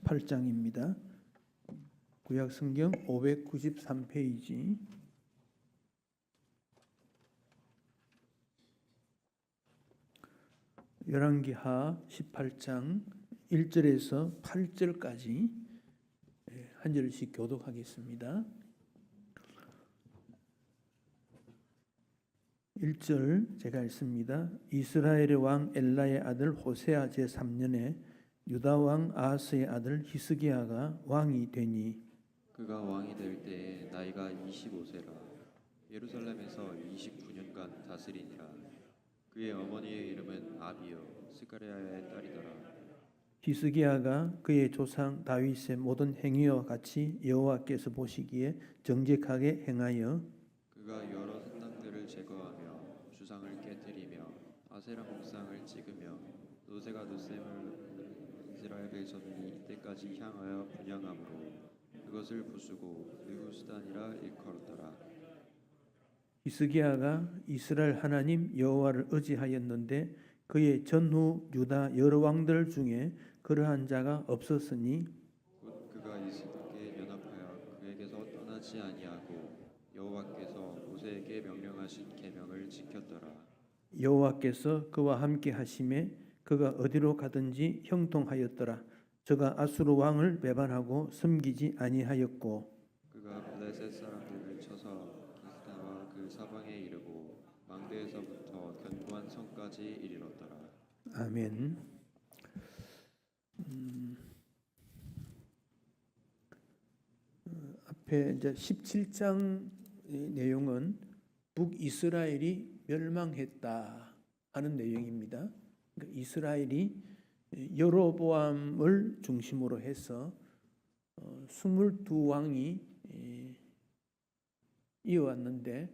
18장입니다. 구약성경 593페이지. 열왕기하 18장 1절에서 8절까지 한 절씩 교독하겠습니다. 1절 제가 읽습니다. 이스라엘의 왕 엘라의 아들 호세아 제3년에 유다 왕 아하스의 아들 히스기야가 왕이 되니 그가 왕이 될 때에 나이가 25세라 예루살렘에서 29년간 다스리니라. 그의 어머니의 이름은 아비요 스가랴의 딸이더라. 히스기야가 그의 조상 다윗의 모든 행위와 같이 여호와께서 보시기에 정직하게 행하여 그가 여러 산당들을 제거하며 주상을 깨뜨리며 아세라 목상을 찍으며 노새가 덧셈을 이스라엘 백성이 이때까지 향하여 분향함으로 그것을 부수고 느후스단이라 일컬었더라. 히스기야가 이스라엘 하나님 여호와를 의지하였는데 그의 전후 유다 여러 왕들 중에 그러한 자가 없었으니 곧 그가 이스라엘께 연합하여 그에게서 떠나지 아니하고 여호와께서 모세에게 명령하신 계명을 지켰더라. 여호와께서 그와 함께 하심에 그가 어디로 가든지 형통하였더라. 저가 아수르 왕을 배반하고 섬기지 아니하였고 그가 블레셋 사람들을 쳐서 기스다와 그 사방에 이르고 망대에서부터 견고한 성까지 이르렀더라. 아멘. 앞에 이제 17장 내용은 북이스라엘이 멸망했다 하는 내용입니다. 그러니까 이스라엘이 여로보암을 중심으로 해서 22왕이 이어왔는데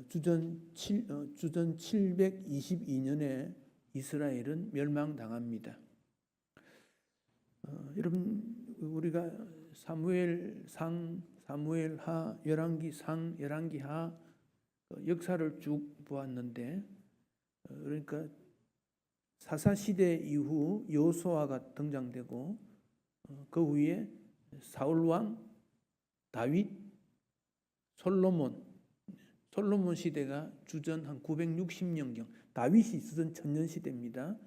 주전 722년에 이스라엘은 멸망당합니다. 여러분 우리가 사무엘상, 사무엘하, 열왕기상, 열왕기하 역사를 쭉 보았는데 그러니까 사사시대 이후 여호수아가 등장되고 그 후에 사울왕, 다윗, 솔로몬 시대가 주전 한 960년경, 다윗이 주전 1000년 시대입니다.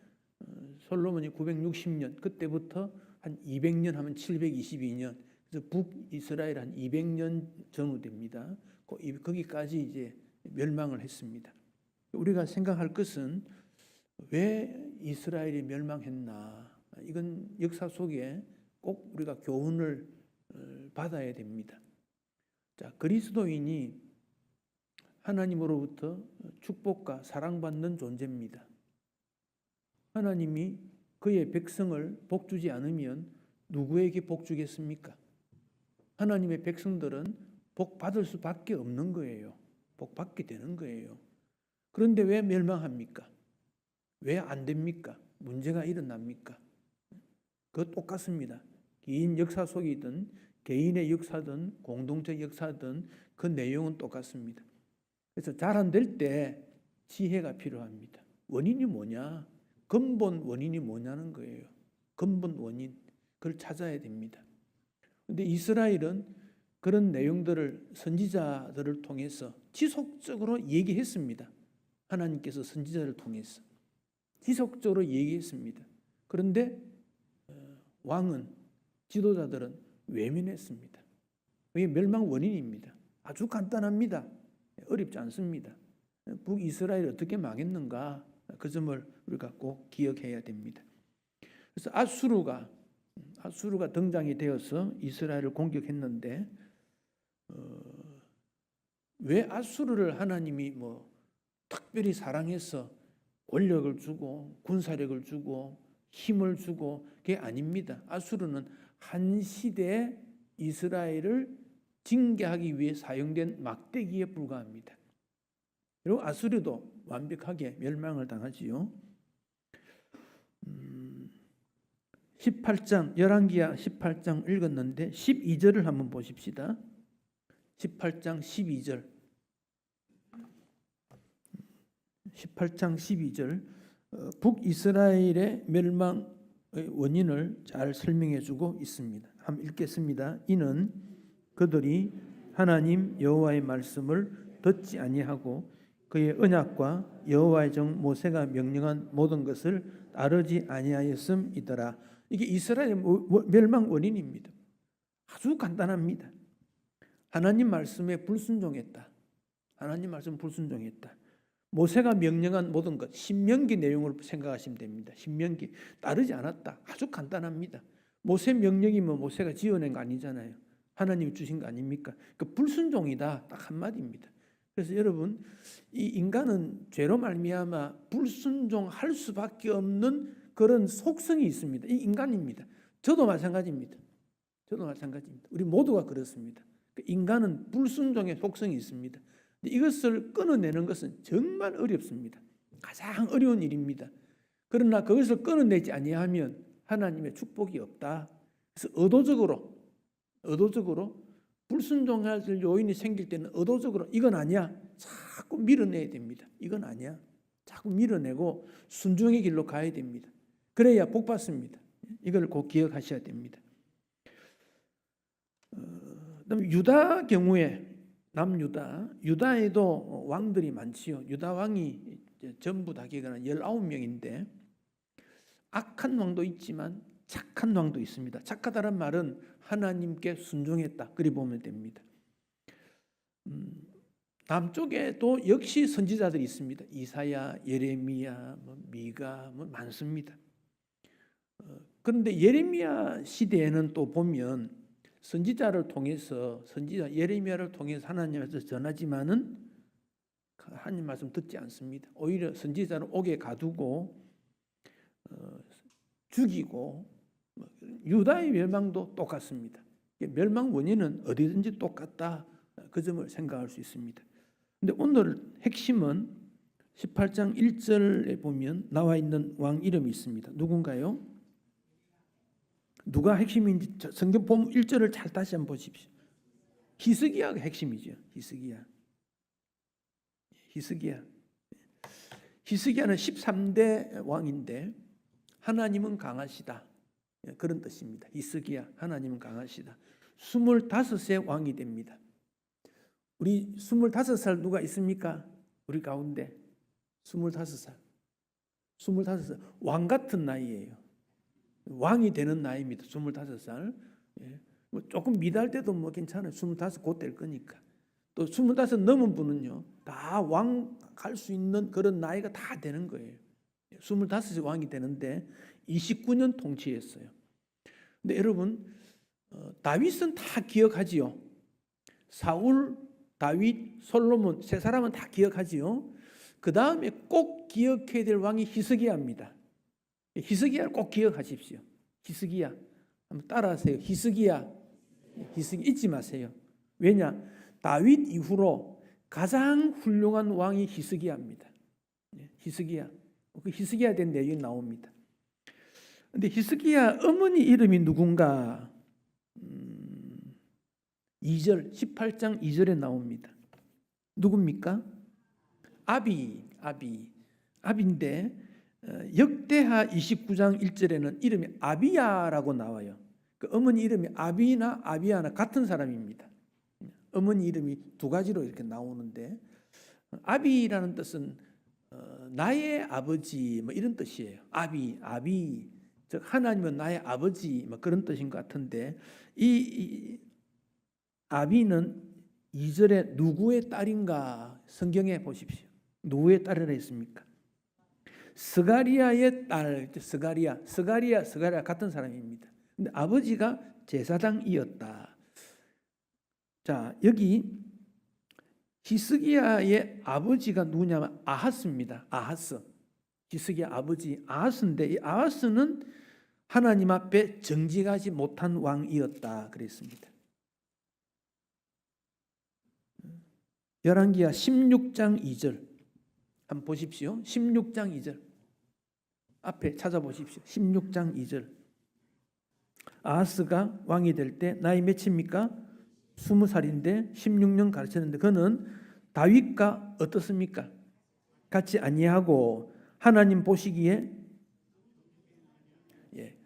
솔로몬이 960년, 그때부터 한 200년 하면 722년, 그래서 북이스라엘 한 200년 전후 됩니다. 거기까지 이제 멸망을 했습니다. 우리가 생각할 것은 왜 이스라엘이 멸망했나? 이건 역사 속에 꼭 우리가 교훈을 받아야 됩니다. 자, 그리스도인이 하나님으로부터 축복과 사랑받는 존재입니다. 하나님이 그의 백성을 복주지 않으면 누구에게 복주겠습니까? 하나님의 백성들은 복 받을 수밖에 없는 거예요. 복 받게 되는 거예요. 그런데 왜 멸망합니까? 왜 안 됩니까? 문제가 일어납니까? 그거 똑같습니다. 긴 역사 속이든 개인의 역사든 공동체 역사든 그 내용은 똑같습니다. 그래서 잘 안 될 때 지혜가 필요합니다. 원인이 뭐냐? 근본 원인이 뭐냐는 거예요. 근본 원인, 그걸 찾아야 됩니다. 그런데 이스라엘은 그런 내용들을 선지자들을 통해서 지속적으로 얘기했습니다. 하나님께서 선지자를 통해서 지속적으로 얘기했습니다. 그런데 왕은, 지도자들은 외면했습니다. 이게 멸망 원인입니다. 아주 간단합니다. 어렵지 않습니다. 북이스라엘이 어떻게 망했는가, 그 점을 우리가 꼭 기억해야 됩니다. 그래서 아수르가 등장이 되어서 이스라엘을 공격했는데 왜 아수르를 하나님이 특별히 사랑해서 권력을 주고 군사력을 주고 힘을 주고 그게 아닙니다. 아수르는 한 시대에 이스라엘을 징계하기 위해 사용된 막대기에 불과합니다. 그리고 아수르도 완벽하게 멸망을 당하지요. 18장, 열왕기하 18장 읽었는데 12절을 한번 보십시다. 18장 12절. 18장 12절. 북이스라엘의 멸망 원인을 잘 설명해주고 있습니다. 한번 읽겠습니다. 이는 그들이 하나님 여호와의 말씀을 듣지 아니하고 그의 언약과 여호와의 종 모세가 명령한 모든 것을 따르지 아니하였음이더라. 이게 이스라엘의 멸망 원인입니다. 아주 간단합니다. 하나님 말씀에 불순종했다. 하나님 말씀 불순종했다. 모세가 명령한 모든 것, 신명기 내용으로 생각하시면 됩니다. 신명기 따르지 않았다. 아주 간단합니다. 모세 명령이면 모세가 지어낸 거 아니잖아요. 하나님이 주신 거 아닙니까? 그 불순종이다. 딱 한마디입니다. 그래서 여러분, 이 인간은 죄로 말미암아 불순종할 수밖에 없는 그런 속성이 있습니다. 이 인간입니다. 저도 마찬가지입니다. 저도 마찬가지입니다. 우리 모두가 그렇습니다. 인간은 불순종의 속성이 있습니다. 이것을 끊어내는 것은 정말 어렵습니다. 가장 어려운 일입니다. 그러나 그것을 끊어내지 아니하면 하나님의 축복이 없다. 그래서 의도적으로 불순종할 요인이 생길 때는 의도적으로 이건 아니야. 자꾸 밀어내야 됩니다. 이건 아니야. 자꾸 밀어내고 순종의 길로 가야 됩니다. 그래야 복 받습니다. 이걸 꼭 기억하셔야 됩니다. 그다음에 유다 경우에 유다에도 왕들이 많지요. 유다 왕이 전부 다 기억하는 19명인데 악한 왕도 있지만 착한 왕도 있습니다. 착하다는 말은 하나님께 순종했다. 그리 보면 됩니다. 남쪽에도 역시 선지자들이 있습니다. 이사야, 예레미야, 미가 많습니다. 그런데 예레미야 시대에는 또 보면 선지자를 통해서 선지자 예레미야를 통해서 하나님께서 전하지만은 하나님 말씀 듣지 않습니다. 오히려 선지자를 옥에 가두고 죽이고 유다의 멸망도 똑같습니다. 멸망 원인은 어디든지 똑같다. 그 점을 생각할 수 있습니다. 근데 오늘 핵심은 18장 1절에 보면 나와 있는 왕 이름이 있습니다. 누군가요? 누가 핵심인지 성경 보면 1절을 잘 다시 한번 보십시오. 히스기야가 핵심이죠. 히스기야는 13대 왕인데 하나님은 강하시다. 그런 뜻입니다. 히스기야, 하나님은 강하시다. 25세 왕이 됩니다. 우리 25살 누가 있습니까? 우리 가운데 25살 왕 같은 나이예요. 왕이 되는 나이입니다. 25살. 뭐 조금 미달 때도 뭐 괜찮아요. 25 곧 될 거니까. 또 25 넘은 분은요, 다 왕 갈 수 있는 그런 나이가 다 되는 거예요. 25세 왕이 되는데 29년 통치했어요. 근데 여러분, 다윗은 다 기억하지요. 사울, 다윗, 솔로몬 세 사람은 다 기억하지요. 그 다음에 꼭 기억해야 될 왕이 히스기야입니다. 히스기야를 꼭 기억하십시오. 히스기야 한번 따라하세요. 히스기야 잊지 마세요. 왜냐? 다윗 이후로 가장 훌륭한 왕이 히스기야입니다. 히스기야. 그 히스기야에 대한 내용이 나옵니다. 근데 히스기야 어머니 이름이 누군가? 2절 18장 2절에 나옵니다. 누굽니까? 아비인데 역대하 29장 1절에는 이름이 아비야라고 나와요. 그 어머니 이름이 아비나 아비야나 같은 사람입니다. 어머니 이름이 두 가지로 이렇게 나오는데 아비라는 뜻은 나의 아버지 뭐 이런 뜻이에요. 아비 즉 하나님은 나의 아버지 뭐 그런 뜻인 것 같은데 이 아비는 2절에 누구의 딸인가 성경에 보십시오. 누구의 딸이라 했습니까? 스가리야의 딸. 스가리야 같은 사람입니다. 근데 아버지가 제사장이었다. 자, 여기 히스기야의 아버지가 누구냐면 아하스입니다. 아하스. 히스기야 아버지 아하스인데 이 아하스는 하나님 앞에 정직하지 못한 왕이었다 그랬습니다. 열왕기하 16장 2절 한번 보십시오. 16장 2절 앞에 찾아보십시오. 16장 2절 아하스가 왕이 될 때 나이 몇입니까? 20살인데 16년 가르쳤는데 그는 다윗과 어떻습니까? 같이 아니하고 하나님 보시기에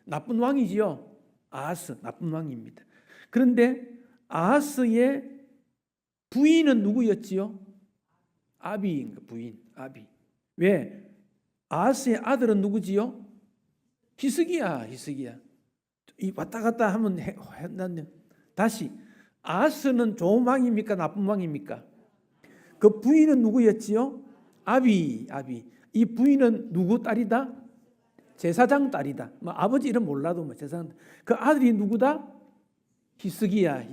나쁜 왕이지요. 아하스 나쁜 왕입니다. 그런데 아하스의 부인은 누구였지요? 아비인 부인 아비. 왜? 아하스의 아들은 누구지요? 히스기야. 이 왔다 갔다 하면 했는데 다시 아하스는 좋은 왕입니까? 나쁜 왕입니까? 그 부인은 누구였지요? 아비. 이 부인은 누구 딸이다? 제사장 딸이다. 뭐 아버지 이름 몰라도 뭐 제사장. 그 아들이 누구다? 히스기야.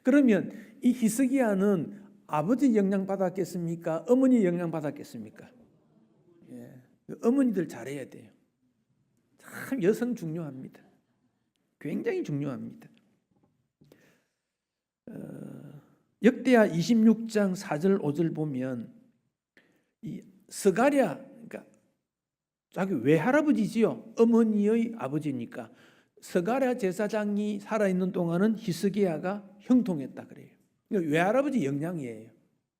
그러면 이 히스기야는 아버지 영향 받았겠습니까? 어머니 영향 받았겠습니까? 예. 어머니들 잘해야 돼요. 참 여성 중요합니다. 굉장히 중요합니다. 역대하 26장 4절 5절 보면 이 스가랴, 그러니까 자기 외할아버지지요. 어머니의 아버지니까 스가랴 제사장이 살아있는 동안은 히스기야가 형통했다 그래요. 그러니까 외할아버지 영향이에요.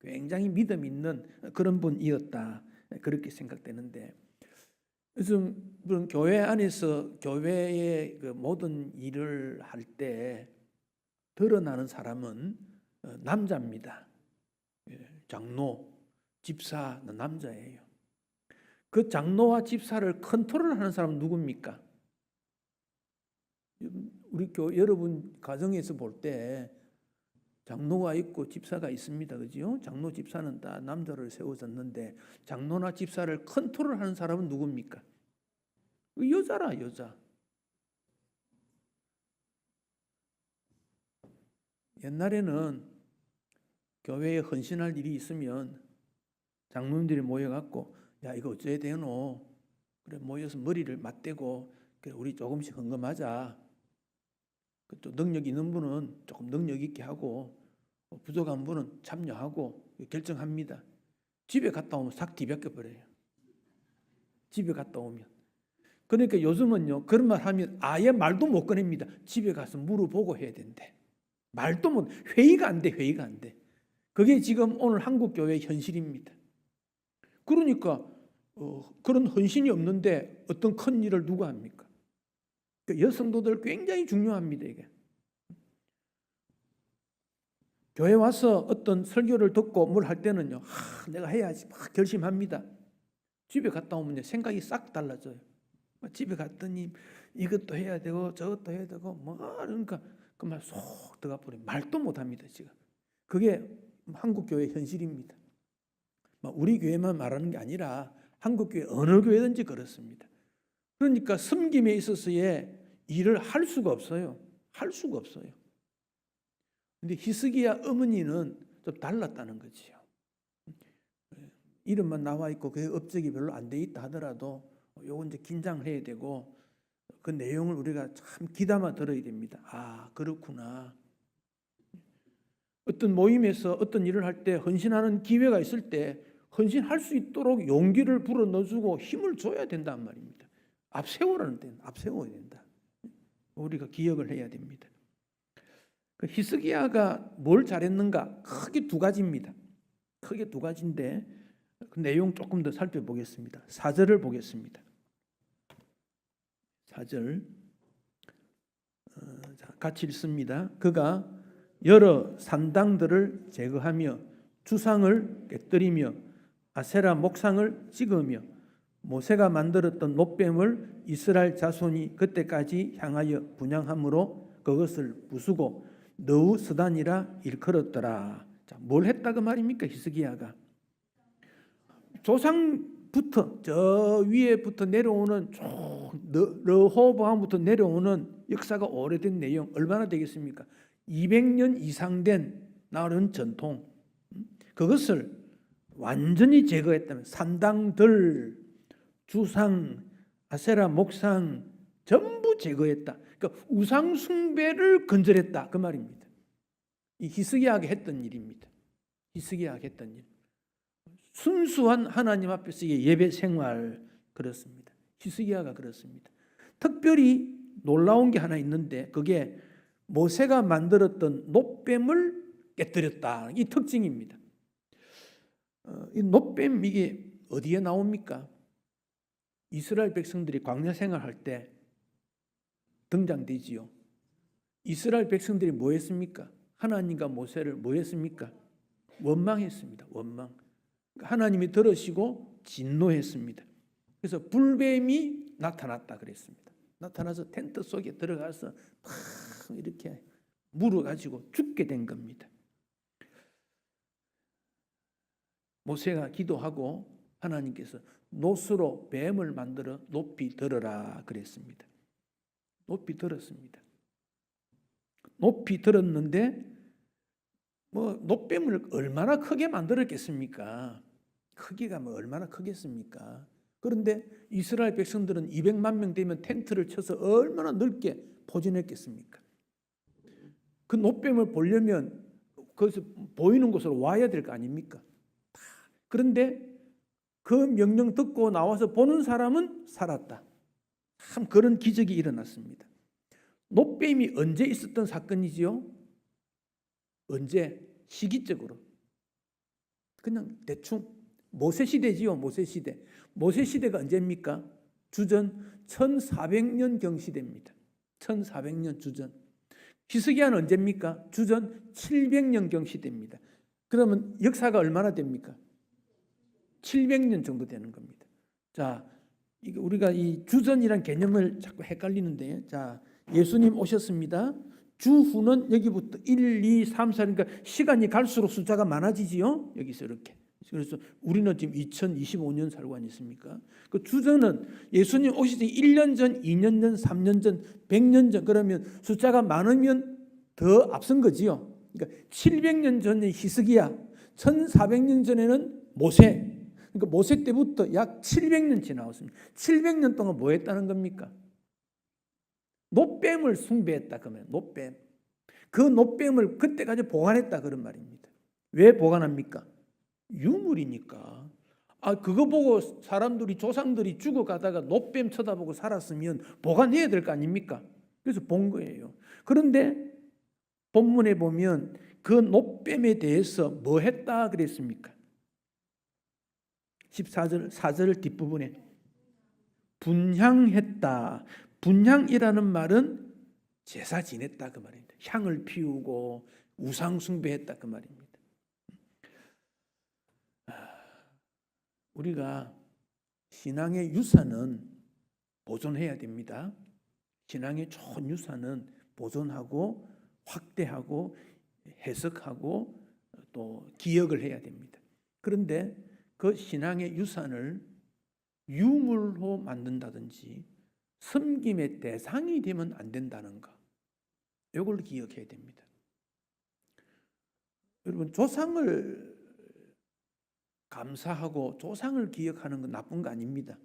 굉장히 믿음 있는 그런 분이었다 그렇게 생각되는데, 요즘 그런 교회 안에서 교회의 그 모든 일을 할 때 드러나는 사람은 남자입니다. 장로, 집사는 남자예요. 그 장로와 집사를 컨트롤하는 사람은 누굽니까? 우리 여러분 가정에서 볼 때 장로가 있고 집사가 있습니다. 그죠? 장로, 집사는 다 남자를 세워졌는데 장로나 집사를 컨트롤하는 사람은 누굽니까? 여자라, 여자. 옛날에는 교회에 헌신할 일이 있으면 장로님들이 모여갖고 야 이거 어째야 되노? 그래 모여서 머리를 맞대고 그래 우리 조금씩 헌금하자. 또 능력 있는 분은 조금 능력 있게 하고 부족한 분은 참여하고 결정합니다. 집에 갔다 오면 싹 뒤바뀌어 버려요. 집에 갔다 오면. 그러니까 요즘은요 그런 말 하면 아예 말도 못 꺼냅니다. 집에 가서 물어보고 해야 된대. 말도 못, 회의가 안 돼. 그게 지금 오늘 한국 교회의 현실입니다. 그러니까 그런 헌신이 없는데 어떤 큰 일을 누가 합니까? 그러니까 여성도들 굉장히 중요합니다. 이게 교회 와서 어떤 설교를 듣고 뭘 할 때는요, 내가 해야지 막 결심합니다. 집에 갔다 오면 생각이 싹 달라져요. 집에 갔더니 이것도 해야 되고 저것도 해야 되고 뭐 그러니까 그 말 쏙 들어가 버려. 말도 못 합니다 지금. 그게 한국 교회 현실입니다. 우리 교회만 말하는 게 아니라 한국 교회 어느 교회든지 그렇습니다. 그러니까 섬김에 있어서의 일을 할 수가 없어요. 근데 히스기야 어머니는 좀 달랐다는 거지요. 이름만 나와 있고 그 업적이 별로 안 돼 있다 하더라도 요건 이제 긴장을 해야 되고 그 내용을 우리가 참 귀담아 들어야 됩니다. 아, 그렇구나. 어떤 모임에서 어떤 일을 할 때 헌신하는 기회가 있을 때 헌신할 수 있도록 용기를 불어 넣어주고 힘을 줘야 된단 말입니다. 앞세워야 된다. 우리가 기억을 해야 됩니다. 그 히스기야가 뭘 잘했는가? 크게 두 가지입니다. 크게 두 가지인데 그 내용 조금 더 살펴보겠습니다. 4절을 보겠습니다. 4절 같이 읽습니다. 그가 여러 산당들을 제거하며 주상을 깨뜨리며 아세라 목상을 찍으며 모세가 만들었던 놋뱀을 이스라엘 자손이 그때까지 향하여 분향함으로 그것을 부수고 느우스단이라 일컬었더라. 자, 뭘 했다 그 말입니까? 히스기야가 조상부터 저 위에부터 내려오는 르호보암부터 내려오는 역사가 오래된 내용 얼마나 되겠습니까? 200년 이상 된 나른 전통 그것을 완전히 제거했다면 산당들, 주상, 아세라 목상 전부 제거했다. 그러니까 우상 숭배를 건절했다 그 말입니다. 이 히스기야가 했던 일입니다. 히스기야가 했던 일. 순수한 하나님 앞에서의 예배 생활 그렇습니다. 히스기야가 그렇습니다. 특별히 놀라운 게 하나 있는데 그게 모세가 만들었던 놋뱀을 깨뜨렸다. 이 특징입니다. 이 놋뱀 이게 어디에 나옵니까? 이스라엘 백성들이 광야 생활할 때 등장되지요. 이스라엘 백성들이 뭐 했습니까? 하나님과 모세를 뭐 했습니까? 원망했습니다. 원망. 하나님이 들으시고 진노했습니다. 그래서 불뱀이 나타났다 그랬습니다. 나타나서 텐트 속에 들어가서 막 이렇게 물어가지고 죽게 된 겁니다. 모세가 기도하고 하나님께서 놋으로 뱀을 만들어 높이 들어라 그랬습니다. 높이 들었습니다. 높이 들었는데 뭐 놋뱀을 얼마나 크게 만들었겠습니까? 크기가 뭐 얼마나 크겠습니까? 그런데 이스라엘 백성들은 200만 명 되면 텐트를 쳐서 얼마나 넓게 포진했겠습니까? 그 놋뱀을 보려면 거기서 보이는 곳으로 와야 될 거 아닙니까? 그런데 그 명령 듣고 나와서 보는 사람은 살았다. 참 그런 기적이 일어났습니다. 놋뱀이 언제 있었던 사건이지요? 언제? 시기적으로. 그냥 대충 모세 시대지요. 모세 시대. 모세 시대가 언제입니까? 주전 1400년 시대입니다. 1400년 주전. 히스기야는 언제입니까? 주전 700년 시대입니다. 그러면 역사가 얼마나 됩니까? 700년 정도 되는 겁니다. 자, 우리가 이 주전이란 개념을 자꾸 헷갈리는데, 자, 예수님 오셨습니다. 주후는 여기부터 1, 2, 3, 4 그러니까 시간이 갈수록 숫자가 많아지지요. 여기서 이렇게. 그래서 우리는 지금 2025년 살고 아니십니까? 그 주전은 예수님 오시기 1년 전, 2년 전, 3년 전, 100년 전 그러면 숫자가 많으면 더 앞선 거지요. 그러니까 700년 전에 히스기야, 1400년 전에는 모세. 그러니까 모세 때부터 약 700년 지나왔습니다. 700년 동안 뭐 했다는 겁니까? 놋뱀을 숭배했다 그러면 놋뱀. 그 놋뱀을 그때까지 보관했다 그런 말입니다. 왜 보관합니까? 유물이니까. 그거 보고 사람들이 조상들이 죽어가다가 놋뱀 쳐다보고 살았으면 보관해야 될 거 아닙니까? 그래서 본 거예요. 그런데 본문에 보면 그 놋뱀에 대해서 뭐 했다 그랬습니까? 14절 4절 뒷부분에 분향했다. 분향이라는 말은 제사 지냈다 그 말입니다. 향을 피우고 우상 숭배했다 그 말입니다. 우리가 신앙의 유산은 보존해야 됩니다. 신앙의 좋은 유산은 보존하고 확대하고 해석하고 또 기억을 해야 됩니다. 그런데 그 신앙의 유산을 유물로 만든다든지 섬김의 대상이 되면 안 된다는 거. 이걸 기억해야 됩니다. 여러분, 조상을 감사하고 조상을 기억하는 건 나쁜 거 아닙니다.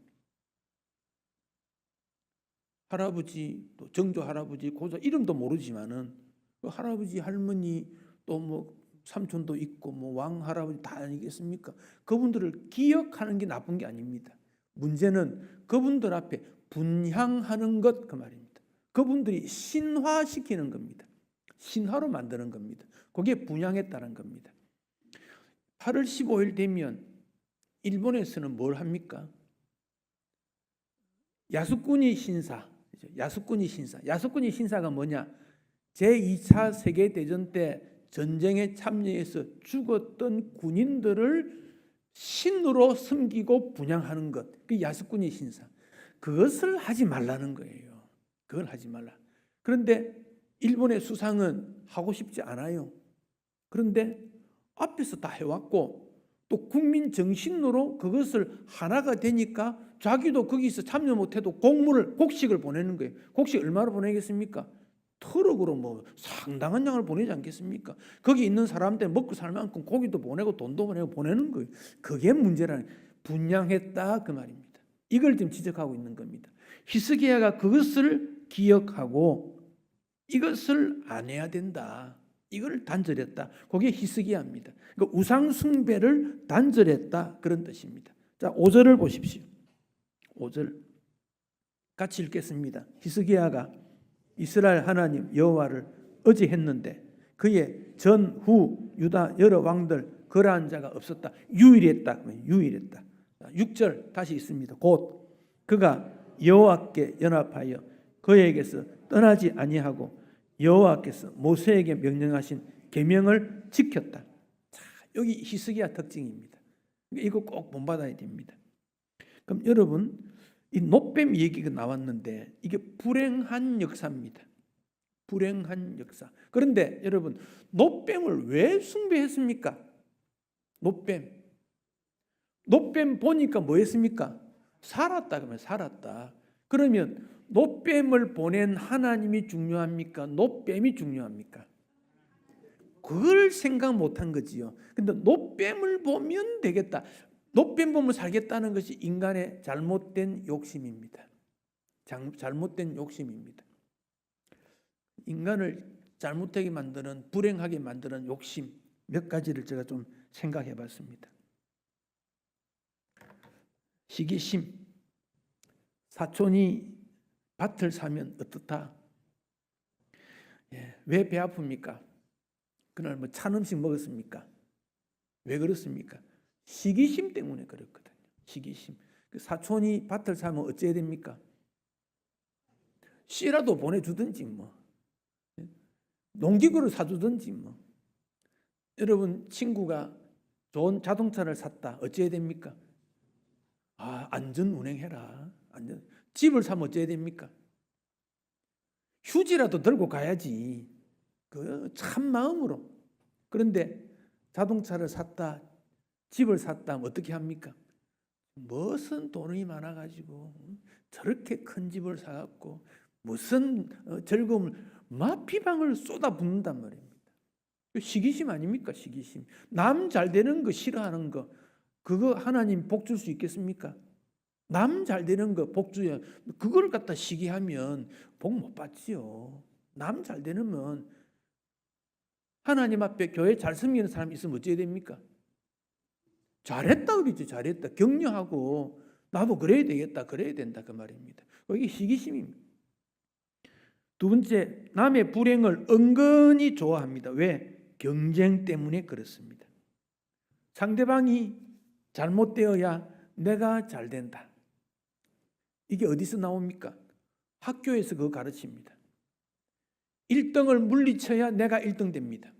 할아버지, 또 정조 할아버지, 고조 이름도 모르지만은 그 할아버지, 할머니 또 뭐 삼촌도 있고 뭐 왕 할아버지 다 아니겠습니까? 그분들을 기억하는 게 나쁜 게 아닙니다. 문제는 그분들 앞에 분향하는 것 그 말입니다. 그분들이 신화시키는 겁니다. 신화로 만드는 겁니다. 그게 분향했다는 겁니다. 8월 15일 되면 일본에서는 뭘 합니까? 야스쿠니 신사. 야스쿠니 신사. 야스쿠니 신사가 뭐냐? 제2차 세계대전 때 전쟁에 참여해서 죽었던 군인들을 신으로 섬기고 분향하는 것. 그 야스쿠니 신사. 그것을 하지 말라는 거예요. 그걸 하지 말라. 그런데 일본의 수상은 하고 싶지 않아요. 그런데 앞에서 다 해왔고 또 국민 정신으로 그것을 하나가 되니까 자기도 거기서 참여 못해도 곡식을 보내는 거예요. 곡식 얼마나 보내겠습니까? 트럭으로 뭐 상당한 양을 보내지 않겠습니까? 거기 있는 사람들 먹고 살 만큼 고기도 보내고 돈도 보내고 보내는 거예요. 그게 문제라는 분양했다 그 말입니다. 이걸 지금 지적하고 있는 겁니다. 히스기야가 그것을 기억하고 이것을 안 해야 된다. 이걸 단절했다. 그게 히스기야입니다. 그러니까 우상 숭배를 단절했다 그런 뜻입니다. 자, 5절을 보십시오. 5절 같이 읽겠습니다. 히스기야가 이스라엘 하나님 여호와를 의지했는데 그의 전후 유다 여러 왕들 그러한 자가 없었다. 유일했다. 6절 다시 있습니다. 곧 그가 여호와께 연합하여 그에게서 떠나지 아니하고 여호와께서 모세에게 명령하신 계명을 지켰다. 자, 여기 히스기야 특징입니다. 이거 꼭 본받아야 됩니다. 그럼 여러분, 이 노뱀 얘기가 나왔는데 이게 불행한 역사입니다. 불행한 역사. 그런데 여러분, 노뱀을 왜 숭배했습니까? 노뱀 보니까 뭐 했습니까? 살았다 그러면 살았다. 그러면 노뱀을 보낸 하나님이 중요합니까? 노뱀이 중요합니까? 그걸 생각 못한 거지요. 근데 노뱀을 보면 되겠다. 노뱀 보면 살겠다는 것이 인간의 잘못된 욕심입니다. 잘못된 욕심입니다. 인간을 잘못하게 만드는, 불행하게 만드는 욕심 몇 가지를 제가 좀 생각해 봤습니다. 시기심. 사촌이 밭을 사면 어떻다? 왜 배 아픕니까? 그날 뭐 찬 음식 먹었습니까? 왜 그렇습니까? 시기심 때문에 그렇거든요. 시기심. 그 사촌이 밭을 사면 어째야 됩니까? 씨라도 보내주든지 뭐, 농기구를 사주든지 뭐. 여러분, 친구가 좋은 자동차를 샀다. 어째야 됩니까? 안전 운행해라. 집을 사면 어째야 됩니까? 휴지라도 들고 가야지. 그 참 마음으로. 그런데 자동차를 샀다, 집을 샀다 하면 어떻게 합니까? 무슨 돈이 많아가지고 저렇게 큰 집을 사갖고 무슨 즐거움을 마피방을 쏟아붓는단 말입니다. 시기심 아닙니까? 시기심. 남 잘 되는 거 싫어하는 거, 그거 하나님 복 줄 수 있겠습니까? 남 잘 되는 거 복 주야. 그걸 갖다 시기하면 복 못 받지요. 남 잘 되면 하나님 앞에 교회 잘 섬기는 사람이 있으면 어찌해야 됩니까? 잘했다 그러죠. 잘했다. 격려하고 나도 그래야 되겠다. 그래야 된다. 그 말입니다. 이게 시기심입니다. 두 번째, 남의 불행을 은근히 좋아합니다. 왜? 경쟁 때문에 그렇습니다. 상대방이 잘못되어야 내가 잘 된다. 이게 어디서 나옵니까? 학교에서 그거 가르칩니다. 1등을 물리쳐야 내가 1등 됩니다.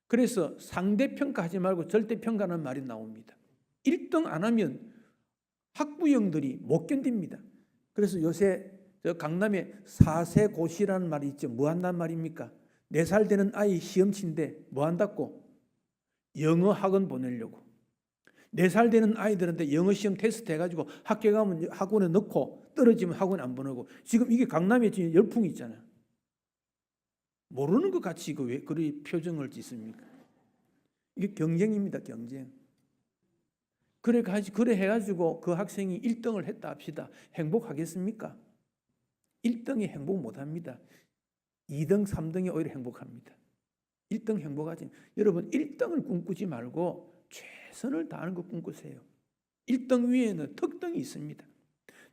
그래서 상대평가하지 말고 절대평가라는 말이 나옵니다. 1등 안 하면 학부형들이 못 견딥니다. 그래서 요새 저 강남에 4세 고시라는 말이 있죠. 뭐 한단 말입니까? 4살 되는 아이 시험치인데 뭐 한다고? 영어 학원 보내려고. 4살 되는 아이들한테 영어 시험 테스트 해가지고 학교 가면 학원에 넣고 떨어지면 학원 안 보내고. 지금 이게 강남에 지금 열풍이 있잖아요. 모르는 것 같이 왜 그리 표정을 짓습니까? 이게 경쟁입니다. 경쟁. 그래 해가지고 그 학생이 1등을 했다 합시다. 행복하겠습니까? 1등이 행복 못합니다. 2등, 3등이 오히려 행복합니다. 1등 행복하지. 여러분, 1등을 꿈꾸지 말고 최선을 다하는 거 꿈꾸세요. 1등 위에는 특등이 있습니다.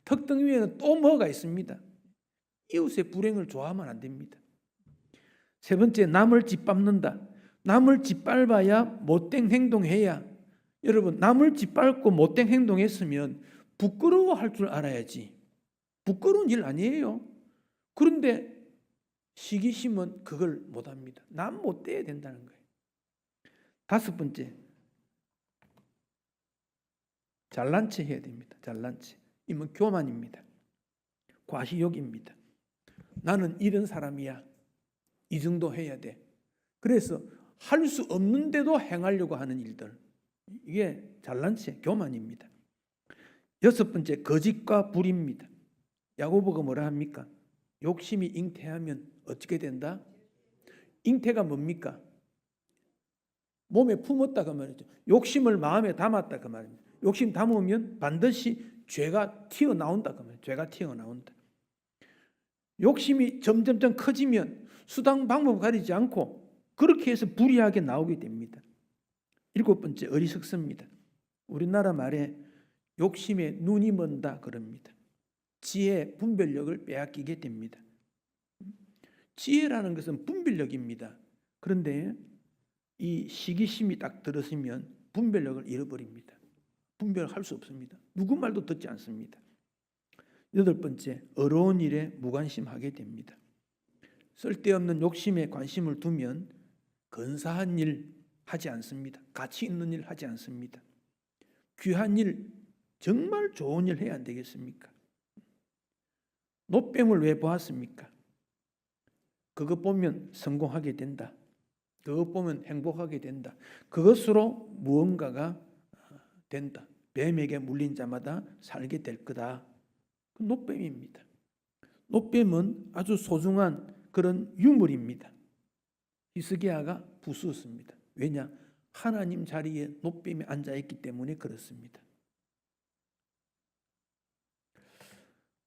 특등 위에는 또 뭐가 있습니다. 이웃의 불행을 좋아하면 안 됩니다. 세 번째, 남을 짓밟는다. 남을 짓밟아야 못된 행동해야. 여러분, 남을 짓밟고 못된 행동했으면 부끄러워할 줄 알아야지. 부끄러운 일 아니에요. 그런데 시기심은 그걸 못합니다. 남 못돼야 된다는 거예요. 다섯 번째, 잘난 체 해야 됩니다. 잘난 체. 이건 교만입니다. 과시욕입니다. 나는 이런 사람이야. 이 정도 해야 돼. 그래서 할 수 없는데도 행하려고 하는 일들. 이게 잘난 체, 교만입니다. 여섯 번째, 거짓과 불의입니다. 야고보가 뭐라 합니까? 욕심이 잉태하면 어떻게 된다? 잉태가 뭡니까? 몸에 품었다 그 말이죠. 욕심을 마음에 담았다 그 말입니다. 욕심 담으면 반드시 죄가 튀어나온다 그 말이죠. 죄가 튀어나온다. 욕심이 점점점 커지면 수단 방법 가리지 않고 그렇게 해서 불의하게 나오게 됩니다. 일곱 번째, 어리석습니다. 우리나라 말에 욕심에 눈이 먼다 그럽니다. 지혜, 분별력을 빼앗기게 됩니다. 지혜라는 것은 분별력입니다. 그런데 이 시기심이 딱 들었으면 분별력을 잃어버립니다. 분별할 수 없습니다. 누구 말도 듣지 않습니다. 8번째, 어려운 일에 무관심하게 됩니다. 쓸데없는 욕심에 관심을 두면 근사한 일 하지 않습니다. 가치 있는 일 하지 않습니다. 귀한 일, 정말 좋은 일 해야 안 되겠습니까? 노뱀을 왜 보았습니까? 그것 보면 성공하게 된다. 그것 보면 행복하게 된다. 그것으로 무언가가 된다. 뱀에게 물린 자마다 살게 될 거다. 그 노뱀입니다. 노뱀은 아주 소중한 그런 유물입니다. 히스기야가 부수었습니다. 왜냐? 하나님 자리에 노뱀이 앉아있기 때문에 그렇습니다.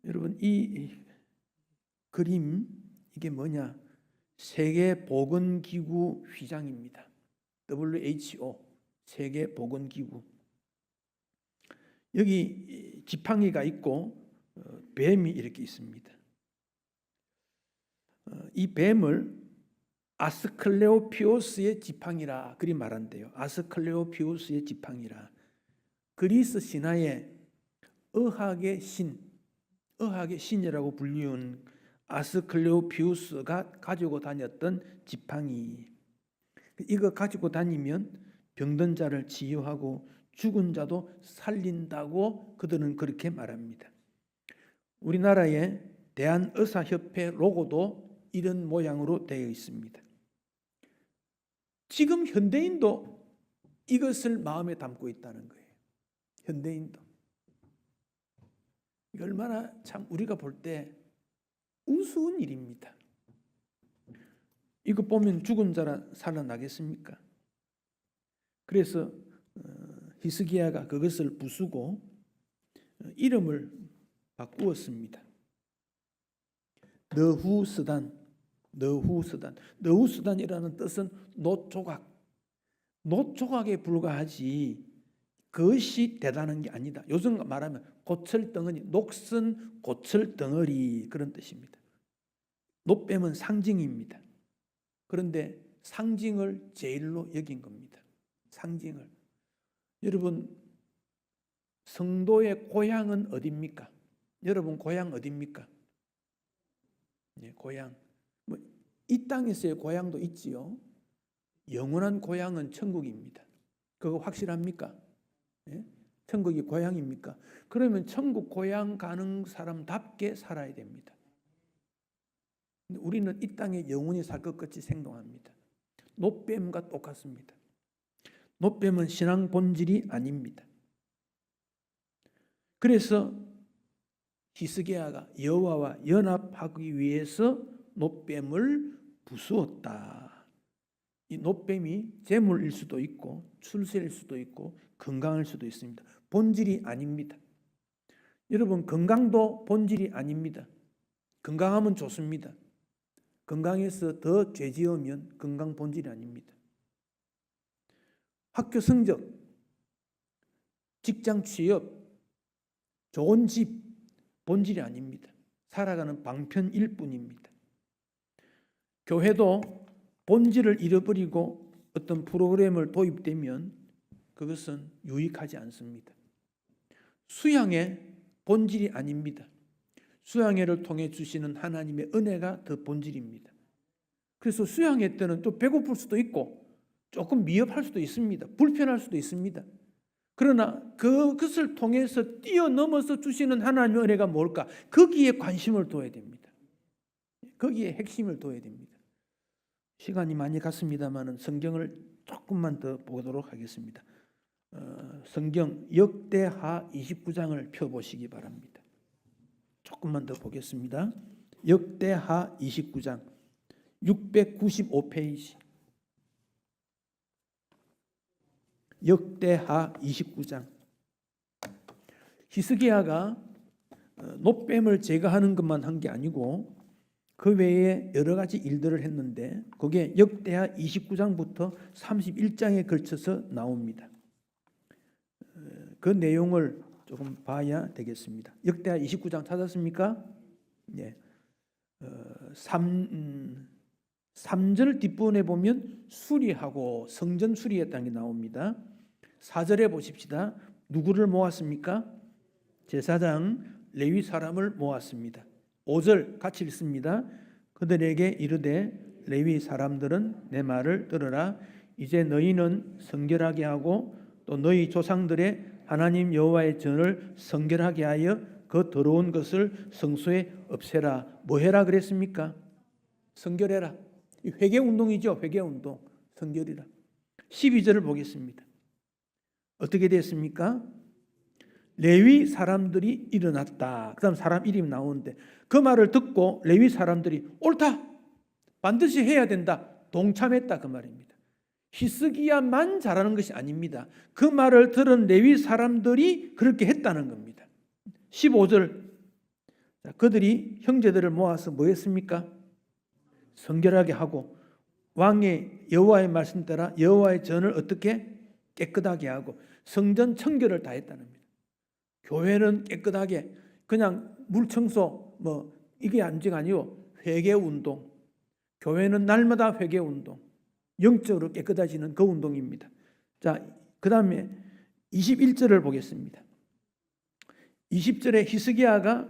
여러분, 이 그림 이게 뭐냐? 세계보건기구 휘장입니다. WHO, 세계보건기구. 여기 지팡이가 있고 뱀이 이렇게 있습니다. 이 뱀을 아스클레오피오스의 지팡이라 그리 말한대요. 아스클레오피오스의 지팡이라. 그리스 신화의 의학의 신이라고 불리운 아스클레오피우스가 가지고 다녔던 지팡이. 이거 가지고 다니면 병든 자를 치유하고 죽은 자도 살린다고 그들은 그렇게 말합니다. 우리나라의 대한의사협회 로고도 이런 모양으로 되어 있습니다. 지금 현대인도 이것을 마음에 담고 있다는 거예요. 현대인도. 이게 얼마나 참 우리가 볼 때 우스운 일입니다. 이거 보면 죽은 자라 살아나겠습니까? 그래서 히스기야가 그것을 부수고 이름을 바꾸었습니다. 너후스단이라는 뜻은 노조각에 불과하지 그것이 대단한 게 아니다. 요즘 말하면 고철덩어리, 녹슨 고철덩어리 그런 뜻입니다. 노뱀은 상징입니다. 그런데 상징을 제일로 여긴 겁니다. 상징을. 여러분, 성도의 고향은 어디입니까? 여러분 고향 어디입니까? 네, 고향. 이 땅에서의 고향도 있지요. 영원한 고향은 천국입니다. 그거 확실합니까? 네? 천국이 고향입니까? 그러면 천국 고향 가는 사람답게 살아야 됩니다. 우리는 이 땅에 영원히 살 것 같이 생동합니다. 노뱀과 똑같습니다. 노뱀은 신앙 본질이 아닙니다. 그래서 히스기야가 여호와와 연합하기 위해서 노뱀을 부수었다. 이 노뱀이 재물일 수도 있고 출세일 수도 있고 건강할 수도 있습니다. 본질이 아닙니다. 여러분, 건강도 본질이 아닙니다. 건강하면 좋습니다. 건강해서 더 죄지으면 건강 본질이 아닙니다. 학교 성적, 직장 취업, 좋은 집, 본질이 아닙니다. 살아가는 방편일 뿐입니다. 교회도 본질을 잃어버리고 어떤 프로그램을 도입되면 그것은 유익하지 않습니다. 수양회 본질이 아닙니다. 수양회를 통해 주시는 하나님의 은혜가 더 본질입니다. 그래서 수양회 때는 또 배고플 수도 있고 조금 미흡할 수도 있습니다. 불편할 수도 있습니다. 그러나 그것을 통해서 뛰어넘어서 주시는 하나님의 은혜가 뭘까? 거기에 관심을 둬야 됩니다. 거기에 핵심을 둬야 됩니다. 시간이 많이 갔습니다만 성경을 조금만 더 보도록 하겠습니다. 성경 역대하 29장을 펴보시기 바랍니다. 조금만 더 보겠습니다. 역대하 29장 695페이지. 역대하 29장. 히스기야가 노뱀을 제거하는 것만 한 게 아니고 그 외에 여러 가지 일들을 했는데 그게 역대하 29장부터 31장에 걸쳐서 나옵니다. 그 내용을 조금 봐야 되겠습니다. 역대하 29장 찾았습니까? 네. 3절 뒷부분에 보면 수리하고 성전 수리했다는 게 나옵니다. 4절에 보십시다. 누구를 모았습니까? 제사장 레위 사람을 모았습니다. 5절 같이 읽습니다. 그들에게 이르되 레위 사람들은 내 말을 들으라. 이제 너희는 성결하게 하고 또 너희 조상들의 하나님 여호와의 전을 성결하게 하여 그 더러운 것을 성소에 없애라. 뭐 해라 그랬습니까? 성결해라. 회개 운동이죠. 회개 운동. 성결이라. 12절을 보겠습니다. 어떻게 됐습니까? 레위 사람들이 일어났다. 그 다음 사람 이름이 나오는데 그 말을 듣고 레위 사람들이 옳다. 반드시 해야 된다. 동참했다 그 말입니다. 히스기야만 잘하는 것이 아닙니다. 그 말을 들은 레위 사람들이 그렇게 했다는 겁니다. 15절 그들이 형제들을 모아서 뭐 했습니까? 성결하게 하고 왕의 여호와의 말씀 따라 여호와의 전을 어떻게 깨끗하게 하고 성전 청결을 다 했다는 겁니다. 교회는 깨끗하게 그냥 물 청소 뭐 이게 아니고 회개 운동. 교회는 날마다 회개 운동. 영적으로 깨끗해지는 그 운동입니다. 자, 그다음에 21절을 보겠습니다. 20절에 히스기야가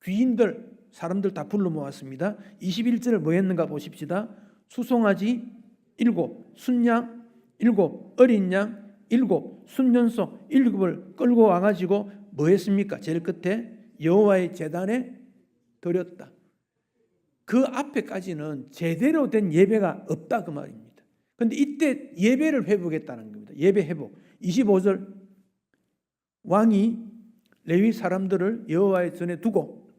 귀인들 사람들 다 불러 모았습니다. 21절을 뭐 했는가 보십시다. 수송아지 7, 순양 7, 어린 양 7, 순년소 7을 끌고 와가지고 뭐 했습니까? 제일 끝에 여호와의 제단에 드렸다. 그 앞에까지는 제대로 된 예배가 없다 그 말입니다. 그런데 이때 예배를 회복했다는 겁니다. 예배 회복. 25절 왕이 레위 사람들을 여호와의 전에 두고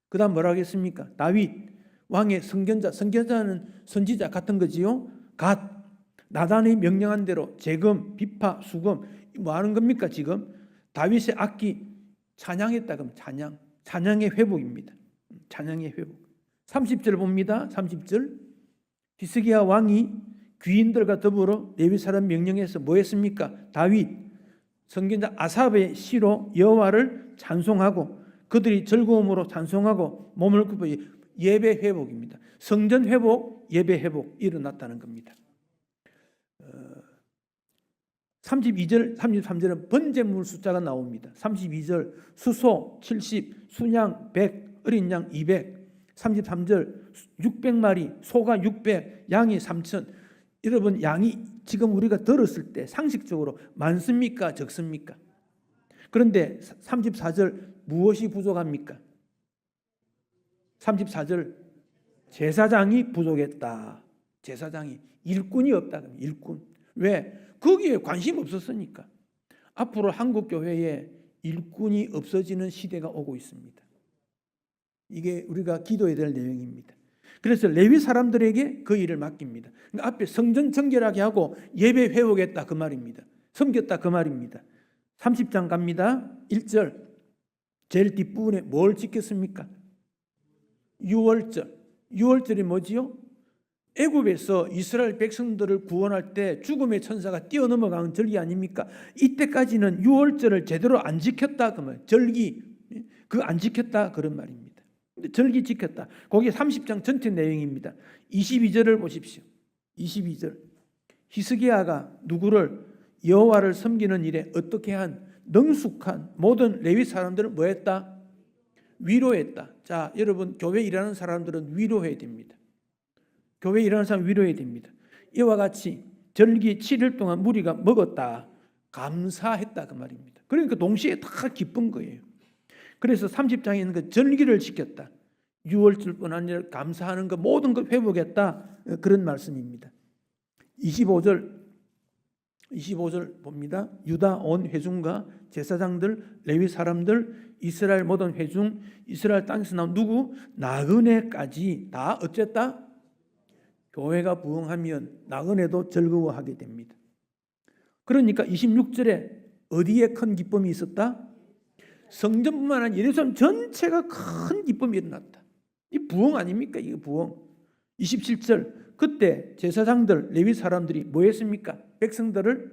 그 다음 뭐라고 했습니까? 다윗 왕의 선견자, 선견자는 선지자 같은 거지요. 갓 나단이 명령한 대로 재금, 비파, 수금 뭐 하는 겁니까 지금? 다윗의 악기 찬양했다 그러면 찬양의 회복입니다. 찬양의 회복. 30절 봅니다. 30절 히스기야 왕이 귀인들과 더불어 레위 사람 명령해서 뭐 했습니까? 다윗 선견자 아삽의 시로 여호와를 찬송하고 그들이 즐거움으로 찬송하고 몸을 굽혀 예배 회복입니다. 성전 회복, 예배 회복 일어났다는 겁니다. 32절, 33절은 번제물 숫자가 나옵니다. 32절 수소 70, 순양 100, 어린 양 200. 33절 600마리, 소가 600, 양이 3천. 여러분 양이 지금 우리가 들었을 때 상식적으로 많습니까? 적습니까? 그런데 34절 무엇이 부족합니까? 34절 제사장이 부족했다. 제사장이 일꾼이 없다. 일꾼. 왜? 거기에 관심 없었으니까. 앞으로 한국 교회에 일꾼이 없어지는 시대가 오고 있습니다. 이게 우리가 기도해야 될 내용입니다. 그래서 레위 사람들에게 그 일을 맡깁니다. 그러니까 앞에 성전 청결하게 하고 예배 회복했다 그 말입니다. 섬겼다 그 말입니다. 30장 갑니다. 1절 제일 뒷부분에 뭘 지켰습니까? 유월절. 유월절이 뭐지요? 애굽에서 이스라엘 백성들을 구원할 때 죽음의 천사가 뛰어넘어가는 절기 아닙니까? 이때까지는 유월절을 제대로 안 지켰다 그 말. 절기 그거 안 지켰다 그런 말입니다. 절기 지켰다. 거기 30장 전체 내용입니다. 22절을 보십시오. 22절 히스기야가 누구를 여호와를 섬기는 일에 어떻게 한 능숙한 모든 레위 사람들을 뭐 했다? 위로했다. 자, 여러분 교회 일하는 사람들은 위로해야 됩니다. 교회 일하는 사람 위로해야 됩니다. 이와 같이 절기 7일 동안 무리가 먹었다. 감사했다 그 말입니다. 그러니까 동시에 다 기쁜 거예요. 그래서 30장에 있는 그 절기를 지켰다. 6월절뿐 아니라 감사하는 것 모든 걸 회복했다. 그런 말씀입니다. 25절 봅니다. 유다 온 회중과 제사장들, 레위 사람들, 이스라엘 모든 회중, 이스라엘 땅에서 나온 누구? 나그네까지 다 어쨌다? 교회가 부흥하면 나그네도 즐거워하게 됩니다. 그러니까 26절에 어디에 큰 기쁨이 있었다? 성전뿐만 아니라 예루살렘 전체가 큰 기쁨이 일어났다. 이 부흥 아닙니까? 이게 부흥. 27절 그때 제사장들 레위 사람들이 뭐 했습니까? 백성들을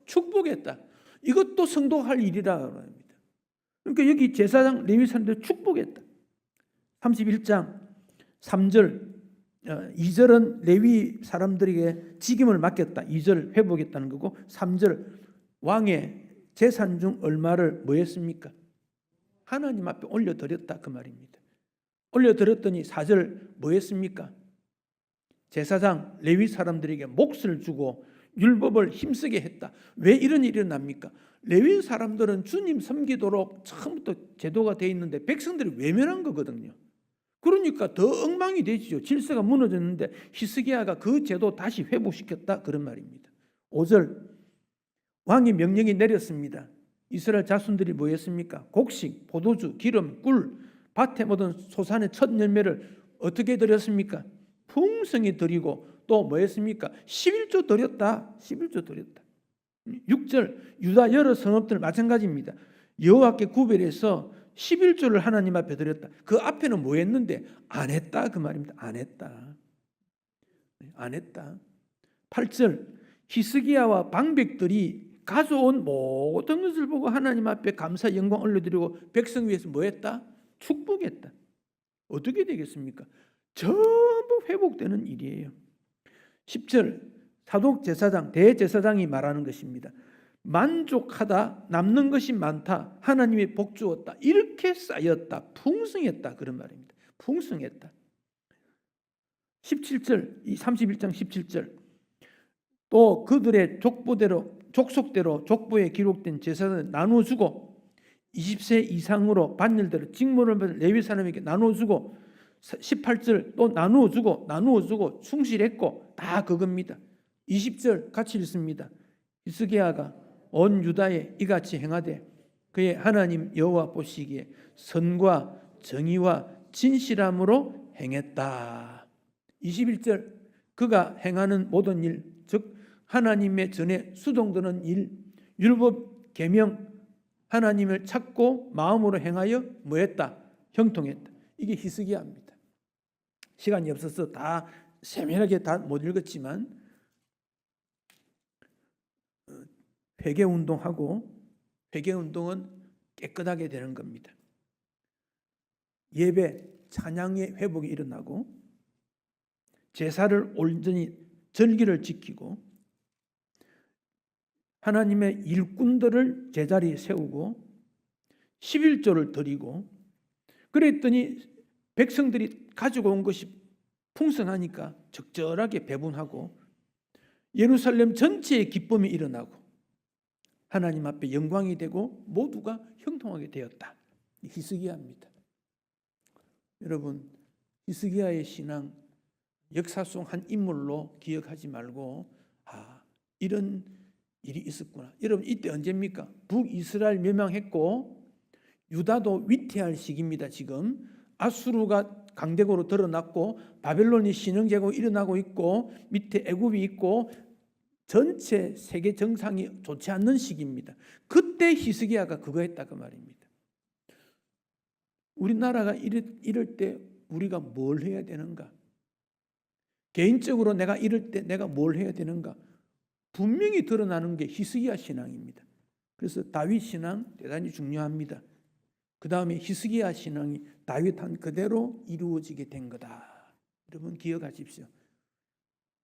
축복했다. 이것도 성도할 일이라고 합니다. 그러니까 여기 제사장 레위 사람들 축복했다. 31장 3절 2절은 레위 사람들에게 직임을 맡겼다. 2절 회복했다는 거고 3절 왕의 재산 중 얼마를 뭐 했습니까? 하나님 앞에 올려드렸다 그 말입니다. 올려드렸더니 4절 뭐 했습니까? 제사장 레위 사람들에게 몫을 주고 율법을 힘쓰게 했다. 왜 이런 일이 일어납니까? 레위 사람들은 주님 섬기도록 처음부터 제도가 돼 있는데 백성들이 외면한 거거든요. 그러니까 더 엉망이 되지요. 질서가 무너졌는데 히스기야가 그 제도 다시 회복시켰다 그런 말입니다. 5절 왕이 명령이 내렸습니다. 이스라엘 자손들이 뭐 했습니까? 곡식, 포도주, 기름, 꿀, 밭에 묻은 소산의 첫 열매를 어떻게 드렸습니까? 풍성히 드리고 또 뭐 했습니까? 11조 드렸다. 11조 드렸다. 6절 유다 여러 성읍들 마찬가지입니다. 여호와께 구별해서 11조를 하나님 앞에 드렸다. 그 앞에는 뭐 했는데 안 했다 그 말입니다. 안 했다. 안 했다. 8절 히스기야와 방백들이 가져온 모든 것을 보고 하나님 앞에 감사 영광 올려드리고 백성 위해서 뭐 했다? 축복했다. 어떻게 되겠습니까? 전부 회복되는 일이에요. 10절 사독 제사장 대제사장이 말하는 것입니다. 만족하다 남는 것이 많다 하나님이 복 주었다 이렇게 쌓였다 풍성했다 그런 말입니다. 풍성했다. 17절 이 31장 17절 또 그들의 족속대로 족보에 기록된 제사를 나눠주고 20세 이상으로 반열대로 직무를 받은 레위 사람에게 나눠주고 18절 또 나누어주고 충실했고 다 그겁니다. 20절 같이 읽습니다. 히스기야가 온 유다에 이같이 행하되 그의 하나님 여호와 보시기에 선과 정의와 진실함으로 행했다. 21절 그가 행하는 모든 일 즉 하나님의 전에 수동드는 일 율법 계명 하나님을 찾고 마음으로 행하여 뭐했다? 형통했다. 이게 히스기야입니다. 시간이 없어서 다 세밀하게 다 못 읽었지만 회개운동하고 회개운동은 깨끗하게 되는 겁니다. 예배, 찬양의 회복이 일어나고 제사를 온전히 절기를 지키고 하나님의 일꾼들을 제자리에 세우고 11조를 드리고 그랬더니 백성들이 가지고 온 것이 풍성하니까 적절하게 배분하고 예루살렘 전체에 기쁨이 일어나고 하나님 앞에 영광이 되고 모두가 형통하게 되었다. 히스기야입니다. 여러분 히스기야의 신앙 역사 속 한 인물로 기억하지 말고 이런 일이 있었구나. 여러분 이때 언제입니까? 북이스라엘 멸망했고 유다도 위태할 시기입니다. 지금 아수르가 강대국으로 드러났고 바벨론이 신흥제국이 일어나고 있고 밑에 애굽이 있고 전체 세계 정상이 좋지 않는 시기입니다. 그때 히스기야가 그거 했다 그 말입니다. 우리나라가 이럴 때 우리가 뭘 해야 되는가? 개인적으로 내가 이럴 때 내가 뭘 해야 되는가? 분명히 드러나는 게 히스기야 신앙입니다. 그래서 다윗 신앙 대단히 중요합니다. 그 다음에 히스기야 신앙이 다윗 한 그대로 이루어지게 된 거다. 여러분 기억하십시오.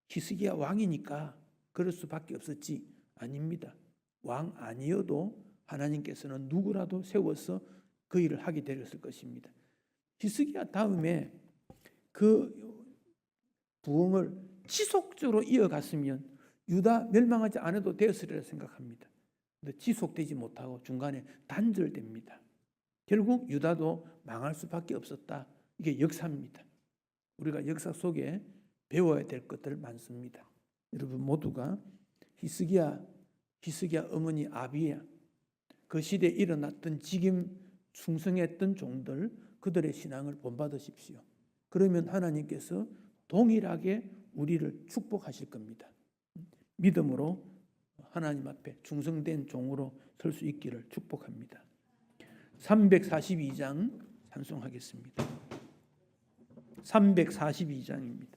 히스기야 왕이니까 그럴 수밖에 없었지 아닙니다. 왕 아니어도 하나님께서는 누구라도 세워서 그 일을 하게 되었을 것입니다. 히스기야 다음에 그 부흥을 지속적으로 이어갔으면 유다 멸망하지 않아도 되었으리라 생각합니다. 근데 지속되지 못하고 중간에 단절됩니다. 결국 유다도 망할 수밖에 없었다. 이게 역사입니다. 우리가 역사 속에 배워야 될 것들 많습니다. 여러분 모두가 히스기야 어머니 아비야 그 시대에 일어났던 지금 충성했던 종들 그들의 신앙을 본받으십시오. 그러면 하나님께서 동일하게 우리를 축복하실 겁니다. 믿음으로 하나님 앞에 충성된 종으로 설 수 있기를 축복합니다. 342장 찬송하겠습니다. 342장입니다.